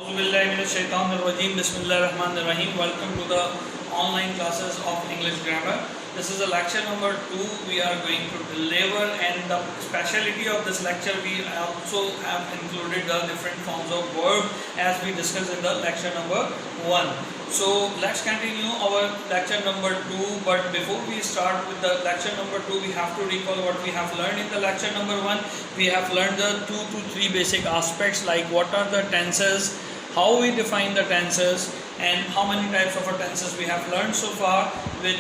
Bismillahirrahmanirrahim. Welcome to the online classes of English grammar. This is a lecture number 2 we are going to deliver, and the speciality of this lecture we also have included the different forms of verb as we discussed in the lecture number 1. So let's continue our lecture number 2, but before we start with the lecture number 2 we have to recall what we have learned in the lecture number 1. We have learned the 2 to 3 basic aspects like what are the tenses, how we define the tenses, and how many types of tenses we have learned so far, which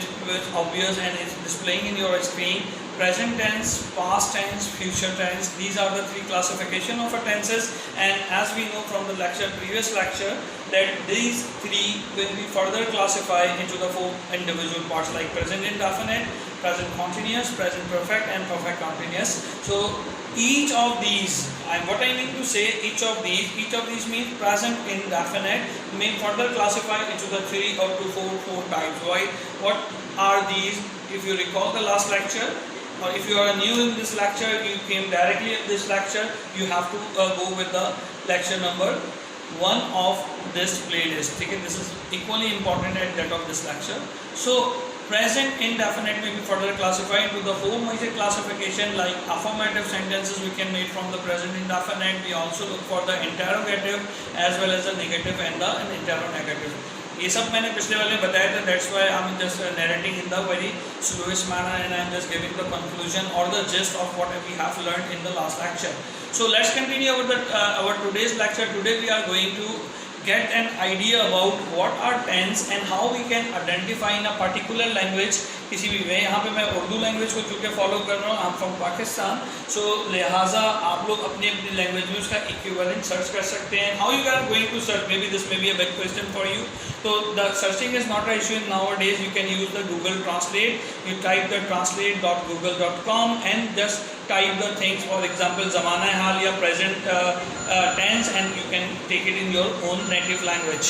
obvious and is displaying in your screen. Present tense, past tense, future tense, these are the 3 classification of tenses, and as we know from the previous lecture that these 3 will be further classified into the 4 individual parts like present indefinite, present continuous, present perfect, and perfect continuous. So each of these, what I mean to say, each of these means present indefinite may further classify into the 3 or to 4 types. Why? What are these? If you recall the last lecture, or if you are new in this lecture, you came directly in this lecture, you have to go with the lecture number 1 of this playlist. Okay? This is equally important at that of this lecture. So present indefinite may be further classified into the 4 major classification like affirmative sentences we can make from the present indefinite. We also look for the interrogative as well as the negative and the interrogative. ये सब मैंने पिछले वाले बताया था. That's why I'm just narrating in the very slowest manner, and I'm just giving the conclusion or the gist of what we have learned in the last lecture. So let's continue our today's lecture. Today we are going to get an idea about what are tense and how we can identify in a particular language. किसी भी वे यहाँ पे मैं Urdu language को चूँकि follow कर रहा हूँ, I'm from Pakistan, so लिहाजा आप लोग अपनी अपनी लैंग्वेज में उसका इक्विवेलेंट सर्च कर सकते हैं. How you are going to search? Maybe this may be a big question for you. So the searching is not an issue nowadays. You can use the Google Translate. You type the translate.google.com and just type the things, for example ज़माना हाल या present tense, and you can take it in your own native language.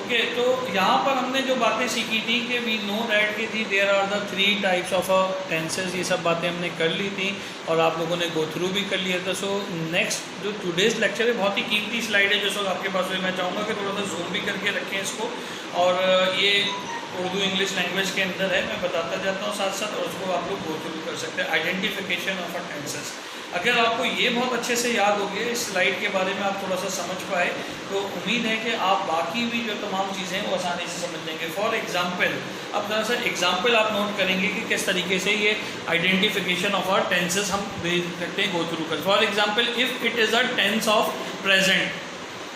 Okay, तो यहाँ पर हमने जो बातें सीखी थी कि वी नो दैट कि थी there are the 3 types of tenses, ये सब बातें हमने कर ली थी और आप लोगों ने गो थ्रू भी कर लिया था. सो नेक्स्ट जो टुडेज़ लेक्चर है बहुत ही कीमती स्लाइड है जो सब आपके पास हुई. मैं चाहूँगा कि थोड़ा सा जूम भी करके रखें इसको, और ये उर्दू इंग्लिश लैंग्वेज के अंदर है, मैं बताता जाता हूँ साथ साथ, और उसको आप लोग गो थ्रू कर सकते हैं. Identification of tenses. अगर आपको ये बहुत अच्छे से याद हो गया, इस स्लाइड के बारे में आप थोड़ा सा समझ पाए, तो उम्मीद है कि आप बाकी भी जो तमाम चीज़ें हैं वो आसानी से समझ लेंगे. फॉर एग्जांपल, अब ज़रा सा एग्जांपल आप नोट करेंगे कि किस तरीके से ये आइडेंटिफिकेशन ऑफ आवर टेंसेस हम देख सकते हैं, गो थ्रू कर. For example, if it is a tense of present,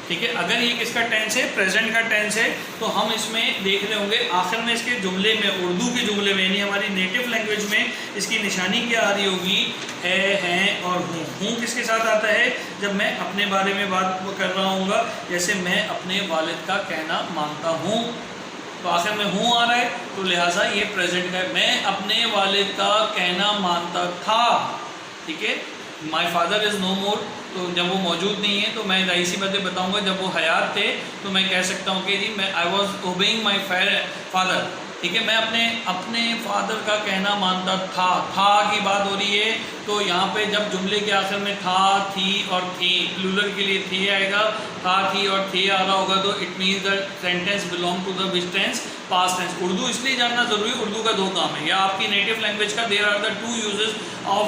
ठीक है, अगर ये किसका टेंस है, प्रेजेंट का टेंस है, तो हम इसमें देख रहे होंगे आखिर में इसके जुमले में, उर्दू के जुमले में यानी हमारी नेटिव लैंग्वेज में इसकी निशानी क्या आ रही होगी, है, हैं और हूँ. हूँ किसके साथ आता है, जब मैं अपने बारे में बात कर रहा हूँगा, जैसे मैं अपने वालिद का कहना मानता हूँ, तो आखिर में हूँ आ रहा है, तो लिहाजा ये प्रेजेंट का है. मैं अपने वालिद का कहना मानता था, ठीक है. माई फादर इज़ नो मोर, तो जब वो मौजूद नहीं है तो मैं रही सी बातें बताऊंगा. जब वो हयात थे तो मैं कह सकता हूँ कि जी मैं I was obeying my father, ठीक है. मैं अपने फादर का कहना मानता था. था की बात हो रही है, तो यहाँ पे जब जुमले के आखिर में था, थी और थी, प्लूरल के लिए थी आएगा, था, थी और थे आ रहा होगा, तो it means the sentence belong to the which tense, past tense. Urdu इसलिए जानना ज़रूरी है, उर्दू का 2 काम है, या आपकी नेटिव लैंग्वेज का there are the 2 uses of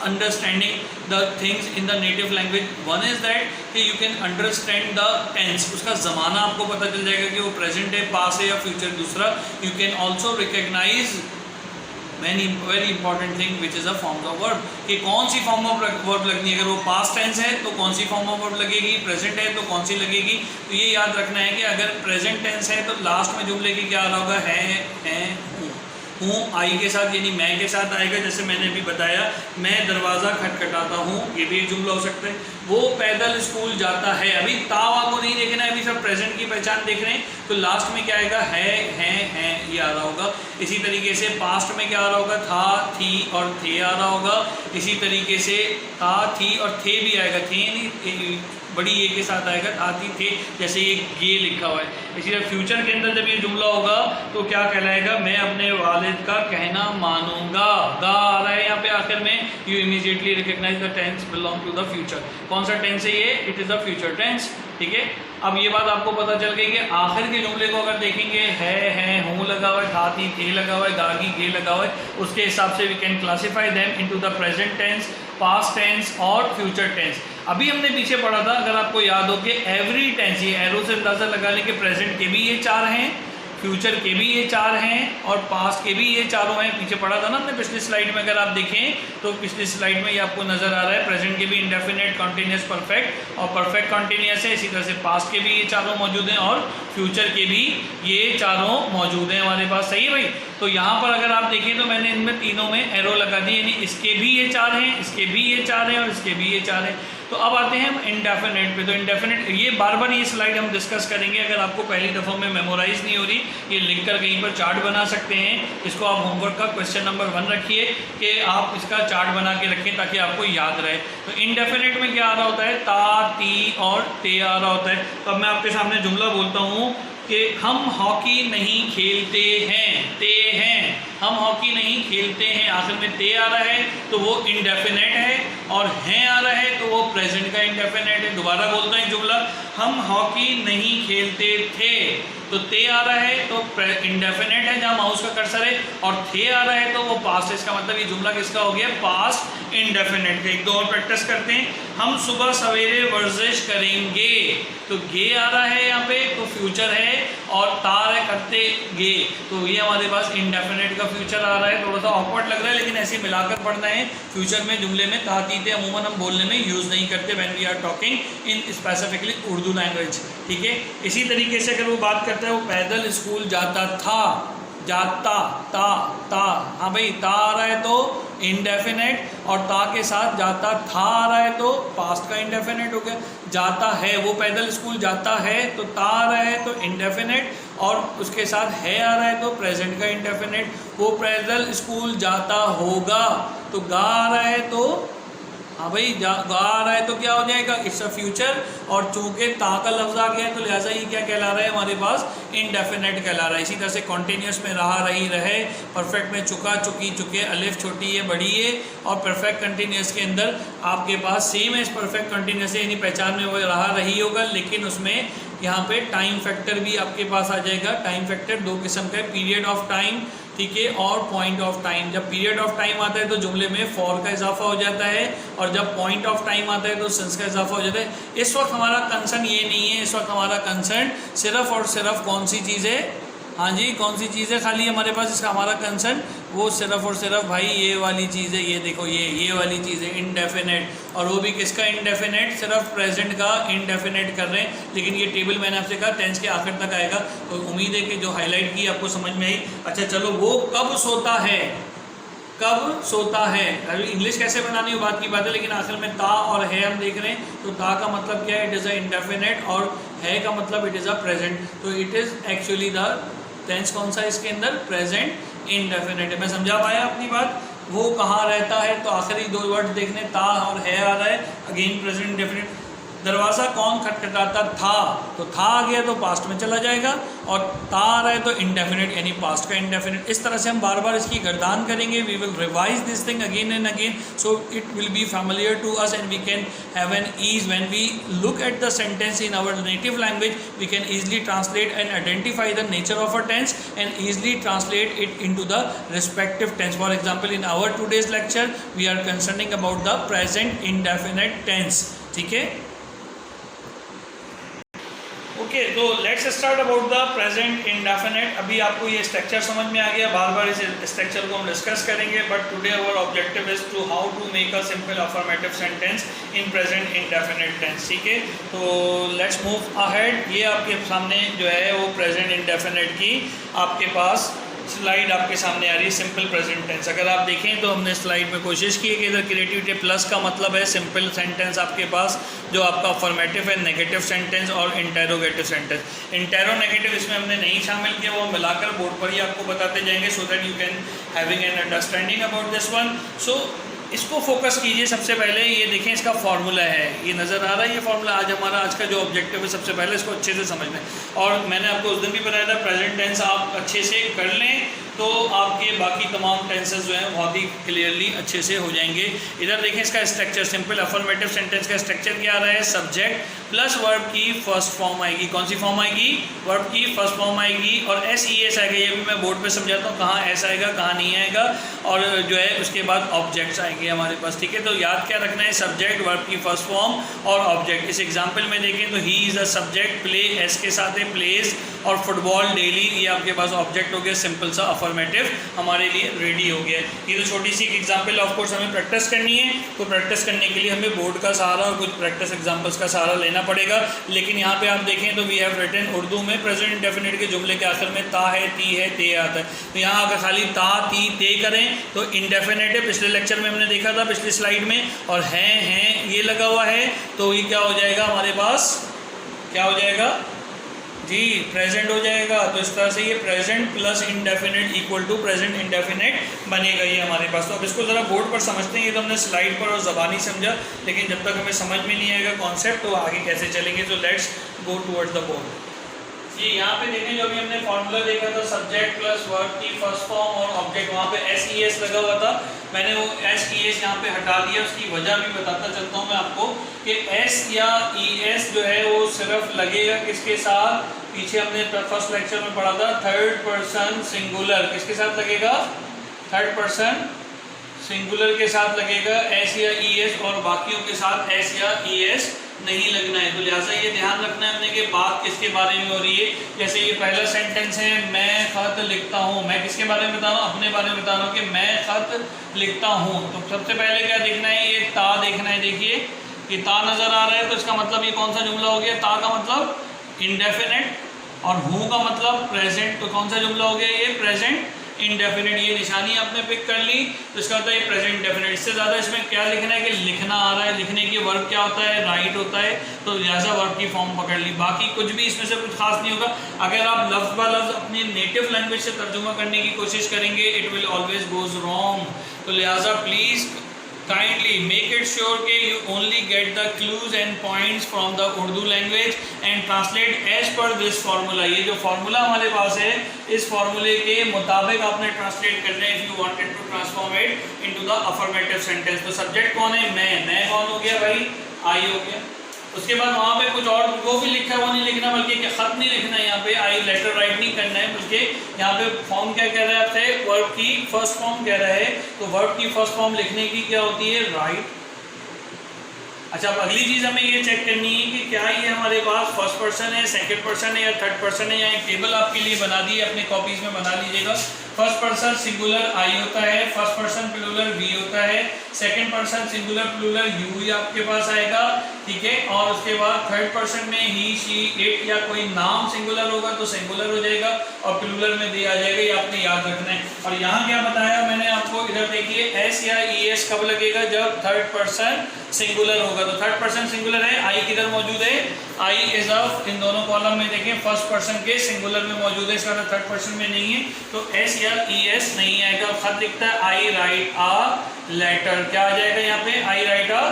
understanding the things in the native language. One is that कि you can understand the tense, उसका ज़माना आपको पता चल जाएगा कि वो present है, past है या future. दूसरा, you can also recognize very important thing which is a form of verb, कि कौन सी form of verb लगनी है. अगर वो past tense है तो कौन सी form of verb लगेगी, present है तो कौन सी लगेगी. तो ये याद रखना है कि अगर present tense है तो लास्ट में जुमले की क्या आ रहा होगा, है, हूँ आई के साथ यानी मैं के साथ आएगा. जैसे मैंने अभी बताया, मैं दरवाज़ा खटखटाता हूँ, ये भी एक जुमला हो सकता है. वो पैदल स्कूल जाता है, अभी तावा को नहीं देखना है, अभी सब प्रेजेंट की पहचान देख रहे हैं, तो लास्ट में क्या आएगा, है, हैं ये आ रहा होगा. इसी तरीके से पास्ट में क्या आ रहा होगा, था, थी और थे आ रहा होगा. इसी तरीके से था, थी और थे भी आएगा. थे नहीं, बड़ी ए के साथ आएगा, आती थे, जैसे ये गे लिखा हुआ है। इसी तरह फ्यूचर के अंदर जब ये जुमला होगा तो क्या कहलाएगा, मैं अपने वालिद का कहना मानूंगा, गा आ रहा है यहाँ पे आखिर में, you immediately recognise the tense belong to the future. कौन सा टेंस है ये, it is the future tense, ठीक है। अब ये बात आपको पता चल गई कि आखिर के जुमले को अगर देखेंगे, है, हूँ लगा हुआ है, था थी थे लगा हुआ है, गागी गे लगा हुआ है, उसके हिसाब से we can classify them into the present tense, past tense और फ्यूचर टेंस। अभी हमने पीछे पढ़ा था, अगर आपको याद हो कि एवरी टेंस, ये एरो से अंदाजा लगा लें कि प्रेजेंट के भी ये 4 हैं, फ्यूचर के भी ये 4 हैं और पास्ट के भी ये चारों हैं। पीछे पढ़ा था ना हमने पिछली स्लाइड में, अगर आप देखें तो पिछली स्लाइड में ये आपको नजर आ रहा है, प्रेजेंट के भी इंडेफिनेट, कॉन्टिन्यूस, परफेक्ट और परफेक्ट कॉन्टिन्यूस है। इसी तरह से पास्ट के भी ये चारों मौजूद हैं और फ्यूचर के भी ये चारों मौजूद हैं हमारे पास, सही है भाई। तो यहाँ पर अगर आप देखें तो मैंने इनमें तीनों में एरो लगा दी, यानी इसके भी ये 4 हैं, इसके भी ये 4 हैं और इसके भी ये 4 हैं। तो अब आते हैं हम इंडेफिनेट पे। तो इंडेफिनेट ये बार बार ये स्लाइड हम डिस्कस करेंगे, अगर आपको पहली दफ़ा में मेमोराइज नहीं हो रही, ये लिख कर कहीं पर चार्ट बना सकते हैं। इसको आप होमवर्क का क्वेश्चन नंबर 1 रखिए कि आप इसका चार्ट बना के रखें ताकि आपको याद रहे। तो इंडेफिनेट में क्या आ रहा होता है, ता, ती और ते आ रहा होता है। तो अब मैं आपके सामने जुमला बोलता हूँ कि हम हॉकी नहीं खेलते हैं, ते हैं, हम हॉकी नहीं खेलते हैं, आखिर में ते आ रहा है तो वो इंडेफिनेट है, और हैं आ रहा है तो वो प्रेजेंट का इंडेफिनेट है। दोबारा बोलता है जुमला, हम हॉकी नहीं खेलते थे, तो ते आ रहा है तो इंडेफिनेट है जहाँ माउस का कर्सर है, और थे आ रहा है तो वो पास्ट है। इसका मतलब ये जुमला किसका हो गया, पास्ट इंडेफिनेट का। एक दो और प्रैक्टिस करते हैं। हम सुबह सवेरे वर्जिश करेंगे, तो गे आ रहा है यहाँ पे तो फ्यूचर है, और तार है करते गे, तो ये हमारे पास इंडेफिनेट का फ्यूचर आ रहा है। थोड़ा सा ऑकवर्ड लग रहा है लेकिन ऐसे मिलाकर पढ़ना है। फ्यूचर में जुमले में तातीते अमूमन हम बोलने में यूज़ नहीं करते when we are talking in specifically Urdu language, ठीक है। इसी तरीके से अगर वो बात करता है, वो पैदल स्कूल जाता था, जाता, ता, हाँ भाई, ता आ रहा है तो इंडेफिनेट, और ता के साथ जाता था आ रहा है तो पास्ट का इंडेफिनेट हो गया। जाता है, वो पैदल स्कूल जाता है तो ता आ रहा है तो इंडेफिनेट, और उसके साथ है आ रहा है तो प्रेजेंट का इंडेफिनेट। वो पैदल स्कूल जाता होगा, तो गा आ रहा है तो हाँ भाई, गा आ रहा है तो क्या हो जाएगा, इट्स अ फ्यूचर, और चूंकि ता का लफ्ज़ आ गया है तो लिहाजा ये क्या कहला रहा है हमारे पास, इंडेफिनेट कहला रहा है। इसी तरह से कॉन्टीन्यूस में रहा, रही, रहे, परफेक्ट में चुका, चुकी, चुके, अलिफ छोटी है बड़ी है, और परफेक्ट कंटिन्यूस के अंदर आपके पास सेम है, इस परफेक्ट कंटिन्यूस है, यानी पहचान में वो रहा, रही होगा, लेकिन उसमें यहाँ पे टाइम फैक्टर भी आपके पास आ जाएगा। टाइम फैक्टर 2 किस्म का है, पीरियड ऑफ टाइम, ठीक है, और पॉइंट ऑफ टाइम। जब पीरियड ऑफ टाइम आता है तो जुमले में फॉर का इजाफा हो जाता है, और जब पॉइंट ऑफ टाइम आता है तो सिंस का इजाफा हो जाता है। इस वक्त हमारा कंसर्न ये नहीं है, इस वक्त हमारा कंसर्न सिर्फ और सिर्फ कौन सी चीज़ है, हाँ जी, कौन सी चीज़ है खाली हमारे पास, इसका हमारा कंसर्न वो सिर्फ और सिर्फ भाई ये वाली चीज़ है, ये देखो ये वाली चीज़ है, इंडेफिनेट, और वो भी किसका इंडेफिनेट, सिर्फ प्रेजेंट का इंडेफिनेट कर रहे हैं। लेकिन ये टेबल मैंने आपसे कहा टेंस के आखिर तक आएगा, तो उम्मीद है कि जो हाईलाइट की आपको समझ में आई। अच्छा चलो, वो कब सोता है, कब सोता है, अभी इंग्लिश कैसे बनानी हो बात की बात है, लेकिन आखिर में ता और है हम देख रहे हैं। तो ता का मतलब क्या है, इट इज़ अ इंडेफिनेट, और है का मतलब इट इज़ अ प्रेजेंट। तो it is actually the tense कौन सा इसके अंदर, प्रेजेंट इंडेफिनेट है। मैं समझा पाया अपनी बात। वो कहाँ रहता है, तो आखिरी 2 वर्ड देखने, ता और है आ रहा है, अगेन प्रेजेंट इंडेफिनेट। दरवाज़ा कौन खटखटाता था, तो था आ गया तो पास्ट में चला जाएगा, और ता आ रहा है तो इंडेफिनेट यानी पास्ट का इंडेफिनेट। इस तरह से हम बार बार इसकी गर्दान करेंगे। We will revise this thing again and again, so it will be familiar to us and we can have an ease when we look at the sentence in our native language. We can easily translate and identify the nature of a tense and easily translate it into the respective tense. For example, in our today's lecture we are concerning about the present indefinite tense, ठीक है। Okay, तो let's start about the present indefinite. अभी आपको ये structure समझ में आ गया, बार बार इस स्ट्रक्चर को हम डिस्कस करेंगे, but today our objective is to how to make a simple affirmative sentence in present indefinite tense, ठीक है। तो लेट्स मूव अहेड। ये आपके सामने जो है वो प्रेजेंट इंडेफिनेट की आपके पास स्लाइड आपके सामने आ रही है, सिंपल प्रेजेंट टेंस। अगर आप देखें तो हमने स्लाइड में कोशिश की है कि इधर क्रिएटिविटी प्लस का मतलब है सिंपल सेंटेंस आपके पास, जो आपका अफर्मेटिव है, नेगेटिव सेंटेंस और इंटेरोगेटिव सेंटेंस। इंटेरोनेगेटिव इसमें हमने नहीं शामिल किया, वो मिलाकर बोर्ड पर ही आपको बताते जाएंगे, so that you can having an understanding about this one. So इसको फोकस कीजिए। सबसे पहले ये देखें, इसका फार्मूला है, ये नज़र आ रहा है ये फार्मूला। आज का जो ऑब्जेक्टिव है सबसे पहले इसको अच्छे से समझना है। और मैंने आपको उस दिन भी बताया था, प्रेजेंट टेंस आप अच्छे से कर लें तो आपके बाकी तमाम टेंसेस जो हैं बहुत ही क्लियरली अच्छे से हो जाएंगे। इधर देखें इसका स्ट्रक्चर, सिंपल अफर्मेटिव सेंटेंस का स्ट्रक्चर क्या आ रहा है, सब्जेक्ट प्लस वर्ब की फर्स्ट फॉर्म आएगी। कौन सी फॉर्म आएगी, वर्ब की फर्स्ट फॉर्म आएगी, और SES आएगा। ये भी मैं बोर्ड पे समझाता हूँ कहाँ एस आएगा कहाँ नहीं आएगा, और जो है उसके बाद ऑब्जेक्ट्स आएंगे हमारे पास, ठीक है। तो याद क्या रखना है, सब्जेक्ट, वर्ब की फर्स्ट फॉर्म और ऑब्जेक्ट। इस एग्जाम्पल में देखें तो he is a subject, play S के साथ है, प्लेज, और फुटबॉल डेली, ये आपके पास ऑब्जेक्ट हो गया, सिंपल सा अफर्मेटिव हमारे लिए रेडी हो गया। ये तो छोटी सी एग्जाम्पल, ऑफ कोर्स हमें प्रैक्टिस करनी है, तो प्रैक्टिस करने के लिए हमें बोर्ड का सहारा और कुछ प्रैक्टिस एग्जाम्पल्स का सहारा लेना पड़ेगा। लेकिन यहाँ पे आप देखें तो वी हैव रिटन, उर्दू में प्रेजेंट इंडेफिनिट के जुमले के आखिर में ता है, ती है, ते आता है। तो यहाँ अगर खाली ता, ती, ते करें तो इंडेफिनिट है, पिछले लेक्चर में हमने देखा था, पिछली स्लाइड में, और हैं ये लगा हुआ है, तो ये क्या हो जाएगा हमारे पास, क्या हो जाएगा जी, प्रेजेंट हो जाएगा। तो इस तरह से ये present plus indefinite equal to present indefinite बनेगा ये हमारे पास। तो अब इसको ज़रा बोर्ड पर समझते हैं। ये तो हमने स्लाइड पर और ज़बानी समझा, लेकिन जब तक हमें समझ में नहीं आएगा कॉन्सेप्ट तो आगे कैसे चलेंगे। तो let's go towards the board. ये यहाँ पे देखें जो भी हमने फॉर्मूला देखा था, सब्जेक्ट प्लस वर्ब की फर्स्ट फॉर्म और ऑब्जेक्ट, वहाँ पे SES लगा हुआ था, मैंने वो SES यहाँ पे हटा दिया। उसकी वजह भी बताता चलता हूँ मैं आपको कि S या ES जो है वो सिर्फ लगेगा किसके साथ, पीछे हमने फर्स्ट लेक्चर में पढ़ा था, थर्ड पर्सन सिंगुलर, किसके साथ लगेगा, थर्ड पर्सन सिंगुलर के साथ लगेगा S या ES, और बाकियों के साथ S या ES नहीं लगना है। तो लिहाजा ये ध्यान रखना है हमने कि बात किसके बारे में हो रही है। जैसे ये पहला सेंटेंस है, मैं खत लिखता हूँ, मैं किसके बारे में बता रहा हूँ, अपने बारे में बता रहा हूँ कि मैं खत लिखता हूँ। तो सबसे पहले क्या देखना है, ये ता देखना है। देखिए ये ता नज़र आ रहा है, तो इसका मतलब ये कौन सा जुमला हो गया, ता का मतलब इंडेफिनिट, और हूँ का मतलब प्रेजेंट, तो कौन सा जुमला हो गया, ये प्रेजेंट इंडेफिनिट। ये निशानी आपने पिक कर ली, तो इसका होता है प्रेजेंट इंडेफिनिट। इससे ज़्यादा इसमें क्या लिखना है कि लिखना आ रहा है, लिखने की वर्ब क्या होता है, राइट होता है, तो लिहाजा वर्ब की फॉर्म पकड़ ली। बाकी कुछ भी इसमें से कुछ खास नहीं होगा। अगर आप लफ्ज़ ब लफ्ज़ अपनी नेटिव लैंग्वेज से तर्जुमा करने की कोशिश करेंगे, it will always goes wrong. तो लिहाजा please kindly make it sure कि you only get the clues and points from the Urdu language and translate as per this formula। ये जो फार्मूला हमारे पास है, इस फार्मूले के मुताबिक आपने ट्रांसलेट करना है if you wanted to transform it into the affirmative sentence। तो सब्जेक्ट कौन है, मैं कौन हो गया भाई, आई हो गया। उसके बाद वहाँ पे कुछ और जो भी लिखा है वो नहीं लिखना, बल्कि ख़त नहीं लिखना है, यहाँ पे आई लेटर राइट नहीं करना है, बल्कि यहाँ पे फॉर्म क्या कह रहा है आपसे, वर्ब की फर्स्ट फॉर्म कह रहा है। तो वर्ब की फर्स्ट फॉर्म लिखने की क्या होती है, राइट। अच्छा, अब अगली चीज़ हमें ये चेक करनी है कि क्या ये हमारे पास फर्स्ट पर्सन है, सेकंड पर्सन है या थर्ड पर्सन है। या एक टेबल आपके लिए बना दी है, अपने कॉपीज़ में बना लीजिएगा। फर्स्ट पर्सन सिंगुलर आई होता है, फर्स्ट पर्सन प्लूरल वी होता है, second person singular plural you ही आपके पास आएगा, ठीक है। और उसके बाद थर्ड पर्सन में ही, शी, इट या कोई नाम सिंगुलर होगा तो सिंगुलर हो जाएगा, और प्लूरल में दिया जाएगा, ये आपने याद रखना है। और यहाँ क्या बताया मैंने आपको, इधर देखिए एस या ES कब लगेगा, जब थर्ड पर्सन सिंगुलर होगा। तो थर्ड पर्सन सिंगुलर है, आई किधर मौजूद है, आई इज ऑफ, इन दोनों कॉलम में देखें फर्स्ट पर्सन के सिंगुलर में मौजूद है, इसका थर्ड पर्सन में नहीं है, तो S या ES नहीं आएगा। खत लिखता है आई राइट अ लेटर, क्या आ जाएगा यहाँ पे, आई राइट अ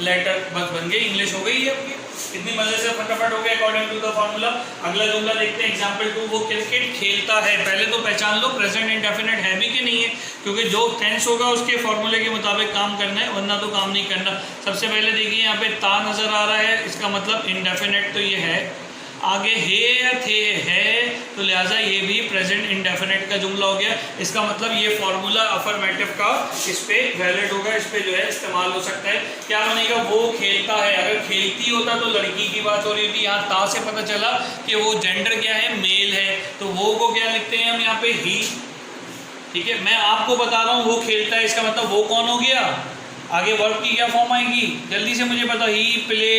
लेटर, बस बन गई, इंग्लिश हो गई है आपकी। इतनी मजे से फटाफट हो गया अकॉर्डिंग टू द फॉर्मूला। अगला जुमला देखते हैं, एग्जांपल 2, वो क्रिकेट खेलता है। पहले तो पहचान लो प्रेजेंट इंडेफिनिट है भी कि नहीं है, क्योंकि जो टेंस होगा उसके फॉर्मूले के मुताबिक काम करना है, वरना तो काम नहीं करना। सबसे पहले देखिए यहाँ पे ता नज़र आ रहा है, इसका मतलब इंडेफिनिट तो ये है। आगे है या थे है, तो लिहाजा ये भी प्रेजेंट इंडेफिनिट का जुमला हो गया। इसका मतलब ये फार्मूला अफर्मेटिव का इस पे वैलिड होगा, इस पे जो है इस्तेमाल हो सकता है। क्या बनेगा, वो खेलता है। अगर खेलती होता तो लड़की की बात हो रही थी, यहाँ ता से पता चला कि वो जेंडर क्या है, मेल है, तो वो को क्या लिखते हैं हम यहाँ पे, ही, ठीक है। मैं आपको बता रहा हूँ वो खेलता है, इसका मतलब वो कौन हो गया। आगे वर्ब की क्या फॉर्म आएगी, जल्दी से मुझे बताओ, ही, प्ले,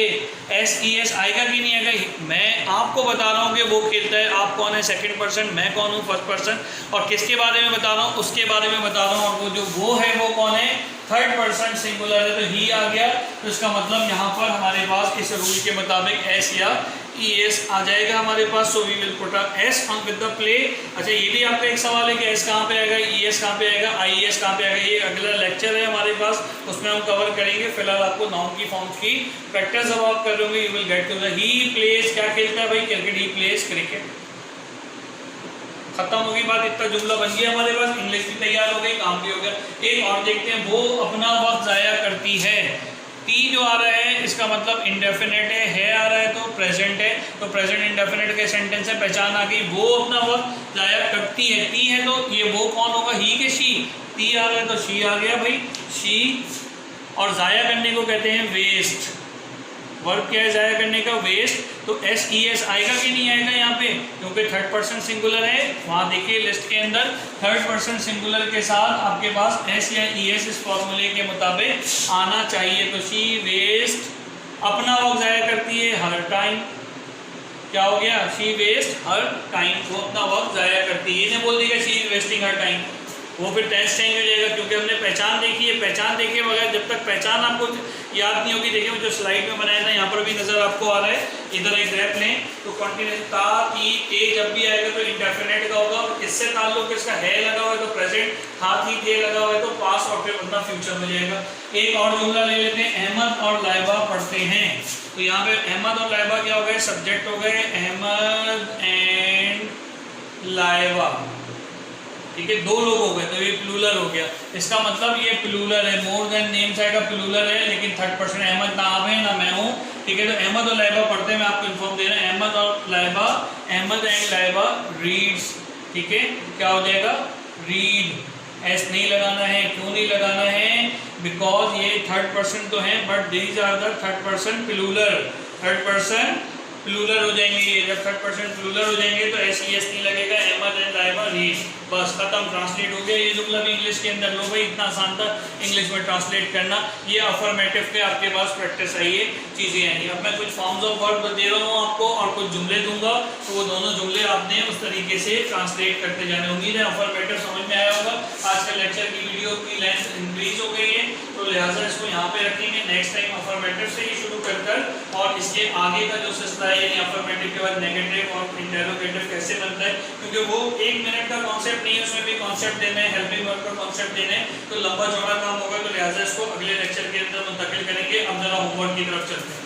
SES आएगा कि नहीं आएगा। मैं आपको बता रहा हूँ कि वो खेलता है, आप कौन है, सेकंड पर्सन, मैं कौन हूँ, फर्स्ट पर्सन, और किसके बारे में बता रहा हूँ, उसके बारे में बता रहा हूँ, और वो जो वो है वो कौन है, थर्ड पर्सन सिंगुलर है, तो ही आ गया। तो इसका मतलब यहाँ पर हमारे पास इस रूल के मुताबिक S या ES आ जाएगा हमारे पास। So we will put a S on with the play. अच्छा, ये भी आपका एक सवाल है कि S कहाँ पे आएगा, ES कहाँ पे आएगा, IES कहाँ पे आएगा। ये अगला लेक्चर है हमारे पास, उसमें हम कवर करेंगे। फिलहाल आपको नाउन की फॉर्म्स की प्रैक्टिस जब आप कर रहे you will get to the he plays. क्या खेलता है भाई, क्रिकेट। He plays cricket. खत्म होगी बात, इतना जुमला बन गया हमारे पास, इंग्लिश भी तैयार हो गई, काम भी हो गया। एक और देखते हैं, वो अपना वक्त जाया करती है। टी जो आ रहा है इसका मतलब इंडेफिनेट है आ रहा है तो प्रेजेंट है, तो प्रेजेंट इंडेफिनेट के सेंटेंस है, पहचान आ गई। वो अपना वक्त जाया करती है, टी है तो ये वो कौन होगा, ही के शी। टी आ रहा है तो शी आ गया भाई, शी। और जाया करने को कहते हैं वेस्ट। वर्ब क्या है जाया करने का, वेस्ट। तो SES आएगा कि नहीं आएगा यहाँ पे, क्योंकि थर्ड पर्सन सिंगुलर है। वहाँ देखिए लिस्ट के अंदर थर्ड पर्सन सिंगुलर के साथ आपके पास S या ES इस फॉर्मूले के मुताबिक आना चाहिए। तो शी वेस्ट अपना वक्त जाया करती है, हर टाइम। क्या हो गया, शी वेस्ट हर टाइम, वो अपना वक्त जाया करती है। ये नहीं बोल देगा she is wasting her time, वो फिर टेंस चेंज हो जाएगा, क्योंकि हमने पहचान देखी है। पहचान देखे बगैर जब तक पहचान आपको याद नहीं होगी, देखिए जो स्लाइड में बनाया था यहाँ पर भी नजर आपको आ रहा है, इधर एक ग्रैप लें तो कंटिन्यूस ता ती ते जब भी आएगा तो इंडेफिनेट का होगा। इससे ताल्लुक इसका है लगा हुआ है तो प्रेजेंट, था थी थे लगा हुआ है तो पास, और फिर बंदा फ्यूचर में जाएगा। एक और जुमला ले लेते हैं, अहमद और लाइबा पढ़ते हैं। तो यहाँ पे अहमद और लाइबा क्या हो गए, सब्जेक्ट हो गए, अहमद एंड लाइबा। ठीक है, दो लोग हो गए तो ये प्लूरल हो गया। इसका मतलब ये प्लूरल है, मोर देन नेम्स आएगा, प्लूरल है, लेकिन थर्ड पर्सन अहमद ना आप है ना मैं हूँ। ठीक है, तो अहमद और लाइबा पढ़ते हैं, मैं आपको इन्फॉर्म दे रहा हूँ। अहमद और लाइबा, अहमद एंड लाइबा रीड्स। ठीक है, क्या हो जाएगा, रीड। एस नहीं लगाना है, क्यों नहीं लगाना है, बिकॉज ये थर्ड पर्सन तो है, but these are the third person plural. Third person plural हो जाएंगे ये, जब थर्ड पर्सन प्लूरल हो जाएंगे तो SES नहीं लगेगा, अहमद एंड लाइबा रीड। बस खत्म, ट्रांसलेट हो गया। ये जुमला भी इंग्लिश के अंदर लो भाई, इतना आसान था इंग्लिश में ट्रांसलेट करना। ये अफर्मेटिव के आपके पास प्रैक्टिस है, ये चीज़ें हैं। अब मैं कुछ फॉर्म्स ऑफ वर्ब दे रहा हूँ आपको और कुछ जुमले दूंगा, तो वो दोनों जुमले आपने उस तरीके से ट्रांसलेट करते जाने। उम्मीद है अफर्मेटिव समझ में आया होगा। आज का लेक्चर की वीडियो की लेंथ इंक्रीज हो गई है, तो लिहाजा इसको यहाँ पे रखेंगे। नेक्स्ट टाइम अफर्मेटिव से ही शुरू कर और इसके आगे का जो सिलसिला है, यानी अफर्मेटिव के बाद नेगेटिव और इंटेरोगेटिव कैसे बनता है, क्योंकि वो 1 मिनट का कॉन्सेप्ट नहीं है, उसमें भी कॉन्सेप्ट देना है, हेल्पिंग वर्ब का कॉन्सेप्ट देना है, तो लंबा चौड़ा काम होगा। तो लिहाजा इसको अगले लेक्चर के अंदर मुंतकिल करेंगे। अब जरा होमवर्क की तरफ चलते हैं।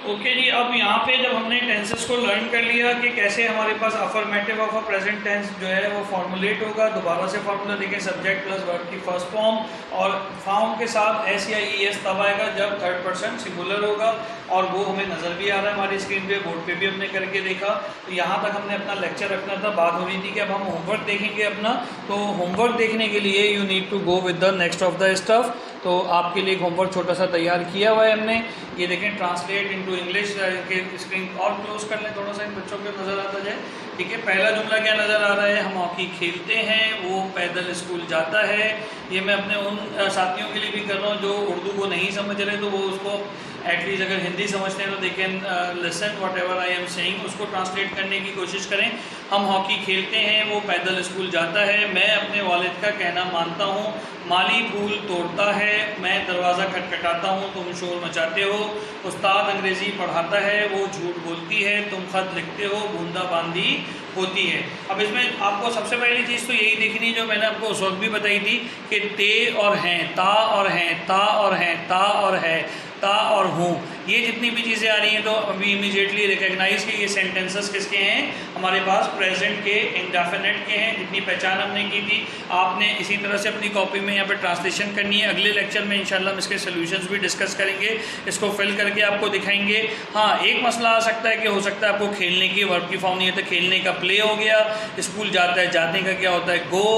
ओके जी, अब यहाँ पे जब हमने टेंसेस को लर्न कर लिया कि कैसे हमारे पास affirmative of a present tense जो है वो फॉर्मुलेट होगा। दोबारा से फॉर्मूला देखें, सब्जेक्ट प्लस वर्ब की फर्स्ट फॉर्म, और फॉर्म के साथ S या ES तब आएगा जब थर्ड पर्सन सिंगुलर होगा, और वो हमें नज़र भी आ रहा है हमारी स्क्रीन पे, बोर्ड पे भी हमने करके देखा। तो यहाँ तक हमने अपना लेक्चर रखना था। बात हो रही थी कि अब हम होमवर्क देखेंगे अपना। तो होमवर्क देखने के लिए you need to go with the next of the stuff. तो आपके लिए एक होमवर्क छोटा सा तैयार किया हुआ है हमने, ये देखें, ट्रांसलेट इनटू इंग्लिश के। स्क्रीन और क्लोज कर लें थोड़ा सा, इन बच्चों को नज़र आता जाए। ठीक है, पहला जुमला क्या नज़र आ रहा है, हम हॉकी खेलते हैं, वो पैदल स्कूल जाता है। ये मैं अपने उन साथियों के लिए भी कर रहा हूँ जो उर्दू को नहीं समझ रहे, तो वो उसको एटलीस्ट अगर हिंदी समझते हैं तो they can listen what ever I am saying, उसको ट्रांसलेट करने की कोशिश करें। हम हॉकी खेलते हैं, वो पैदल स्कूल जाता है, मैं अपने वालिद का कहना मानता हूँ, माली फूल तोड़ता है, मैं दरवाज़ा खटखटाता हूँ, तुम शोर मचाते हो, उस्ताद अंग्रेज़ी पढ़ाता है, वो झूठ बोलती है, तुम ख़त लिखते हो, बूंदाबांदी होती है। अब इसमें आपको सबसे पहली चीज़ तो यही देखनी जो मैंने आपको उस वक्त भी बताई थी कि ते और हैं, ता और हैं, ता और हैं, ता और है, ता और हूँ, ये जितनी भी चीज़ें आ रही हैं तो अभी इमीडिएटली रिकग्नाइज कि ये सेंटेंसेस किसके हैं, हमारे पास प्रेजेंट के, इंडेफिनेट के हैं। जितनी पहचान हमने की थी, आपने इसी तरह से अपनी कॉपी में यहाँ पे ट्रांसलेशन करनी है। अगले लेक्चर में इंशाल्लाह हम इसके सोल्यूशंस भी डिस्कस करेंगे, इसको फिल करके आपको दिखाएंगे। हाँ, एक मसला आ सकता है कि हो सकता है आपको खेलने की वर्ब की फॉर्म नहीं है, तो खेलने का प्ले हो गया, स्कूल जाता है, जाने का क्या होता है गो,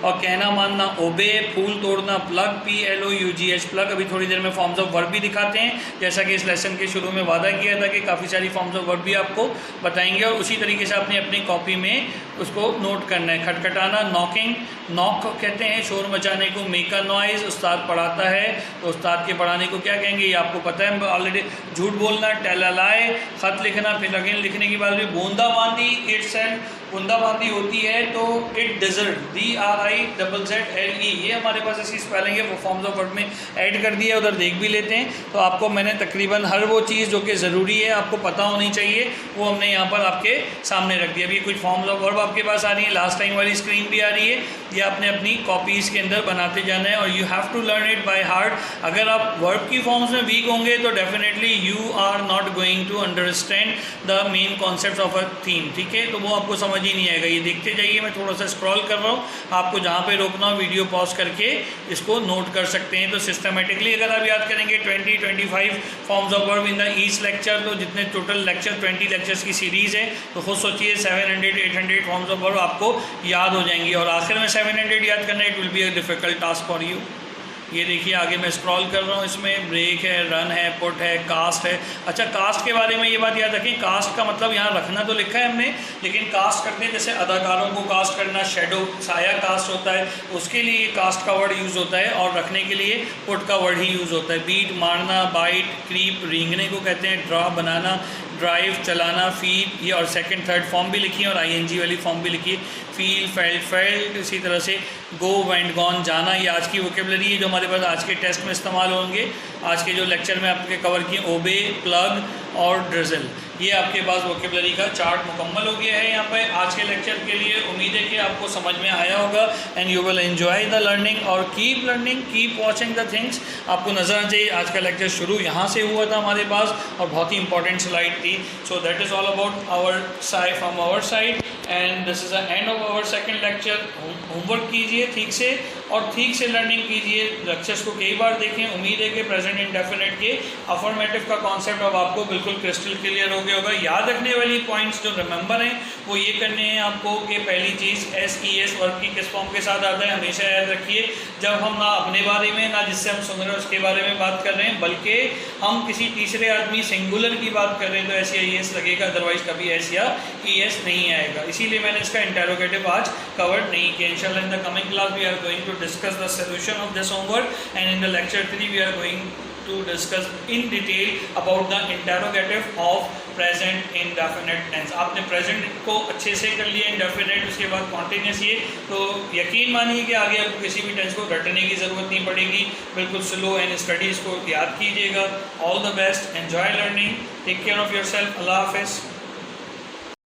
और कहना मानना ओबे, फूल तोड़ना प्लग, PLOUGH प्लग। अभी थोड़ी देर में फॉर्म्स ऑफ वर्ब भी दिखाते हैं, जैसा कि इस लेसन के शुरू में वादा किया था कि काफ़ी सारी फॉर्म्स ऑफ वर्ब भी आपको बताएंगे, और उसी तरीके से आपने अपनी कॉपी में उसको नोट करना है। खटखटाना नॉकिंग, नॉक कहते हैं शोर मचाने को, मेक अ नॉइज़, उस्ताद पढ़ाता है तो उस्ताद के पढ़ाने को क्या कहेंगे, ये आपको पता है ऑलरेडी। झूठ बोलना टेल अ लाई, ख़त लिखना, फिर अगेन लिखने के बाद भी बूंदाबांदी, इट्सेल्फ बूंदाबांदी होती है तो इट डिजर्ट, DRIZZLE, ये हमारे पास इसकी स्पेलिंग है, वो फॉर्म्स ऑफ वर्ब में ऐड कर दिया है, उधर देख भी लेते हैं। तो आपको मैंने तकरीबन हर वो चीज़ जो कि ज़रूरी है आपको पता होनी चाहिए वो हमने यहाँ पर आपके सामने रख दिया। अभी कुछ फॉर्म्स ऑफ वर्ब आपके पास आ रही है, लास्ट टाइम वाली स्क्रीन भी आ रही है, ये आपने अपनी कॉपीज़ के अंदर बनाते जाना है और you have to learn it by heart. अगर आप वर्ब की फॉर्म्स में वीक होंगे तो definitely you are not going to understand the main concept of a theme, ठीक है, तो वो आपको समझ ही नहीं आएगा। ये देखते जाइए, मैं थोड़ा सा स्क्रॉल कर रहा हूँ, आपको जहाँ पे रोकना हो वीडियो पॉज करके इसको नोट कर सकते हैं। तो सिस्टमेटिकली अगर आप याद करेंगे 20-25 forms of verb in the each lecture, तो जितने टोटल लेक्चर 20 लेक्चर्स की सीरीज़ है, तो खुद सोचिए 700-800 फॉर्म्स ऑफ वर्ब आपको याद हो जाएंगी और आखिर में 700 याद करना it will be a difficult task for you. ये देखिए आगे मैं स्क्रॉल कर रहा हूँ, इसमें ब्रेक है, रन है, पुट है, कास्ट है। अच्छा, कास्ट के बारे में ये बात याद रखें, कास्ट का मतलब यहाँ रखना तो लिखा है हमने, लेकिन कास्ट करते हैं जैसे अदाकारों को कास्ट करना, शेडो साया कास्ट होता है, उसके लिए कास्ट का वर्ड यूज़ होता है और रखने के लिए पुट का वर्ड ही यूज़ होता है। बीट मारना, बाइट, क्रीप रेंगने को कहते हैं, ड्रा बनाना, ड्राइव चलाना, फीड, ये और सेकंड थर्ड फॉर्म भी लिखी है और ING वाली फॉर्म भी लिखी है, फील, फेल्ट, फेल्ट, इसी तरह से गो, वेंट, गॉन, जाना। ये आज की वोकेबलरी है जो हमारे पास आज के टेस्ट में इस्तेमाल होंगे। आज के जो लेक्चर में आपके कवर किए, ओबे, प्लग और ड्रिजल, ये आपके पास वोकेबलरी का चार्ट मुकम्मल हो गया है यहाँ पे आज के लेक्चर के लिए। उम्मीद है कि आपको समझ में आया होगा and you will enjoy the learning और keep learning, keep watching the things. आपको नजर आना चाहिए आज का लेक्चर शुरू यहाँ से हुआ था हमारे पास और बहुत ही इंपॉर्टेंट स्लाइड थी। So that is all about our side, from our side, and this is the end of our second lecture. Homework कीजिए ठीक से और ठीक से लर्निंग कीजिए, लेक्चर्स को कई बार देखें। उम्मीद है कि प्रेजेंट इंडेफिनिट के अफर्मेटिव का कॉन्सेप्ट अब आपको बिल्कुल क्रिस्टल क्लियर हो गया होगा। याद रखने वाली पॉइंट्स जो रिमेंबर हैं वो ये करने हैं आपको कि पहली चीज़ SES वर्ब की किस फॉर्म के साथ आता है, हमेशा याद रखिए। जब हम ना अपने बारे में ना जिससे हम सुन रहे हैं उसके बारे में बात कर रहे हैं, बल्कि हम किसी तीसरे आदमी सिंगुलर की बात कर रहे हैं तो SES लगेगा, अदरवाइज कभी S या ES नहीं आएगा। इसीलिए मैंने इसका इंटेरोगेटिव आज कवर नहीं किया। इंशाल्लाह in the coming class we are going to discuss the solution of this homework, and in the lecture 3 we are going to discuss in detail about the interrogative of present indefinite tense। आपने present को अच्छे से कर लिया, indefinite उसके बाद continuous, ये तो यकीन मानिए कि आगे आपको किसी भी टेंस को रटने की ज़रूरत नहीं पड़ेगी। बिल्कुल स्लो एंड स्टडीज़ को याद कीजिएगा। All the best, enjoy learning, take care of yourself, अल्लाह हाफ़िज़।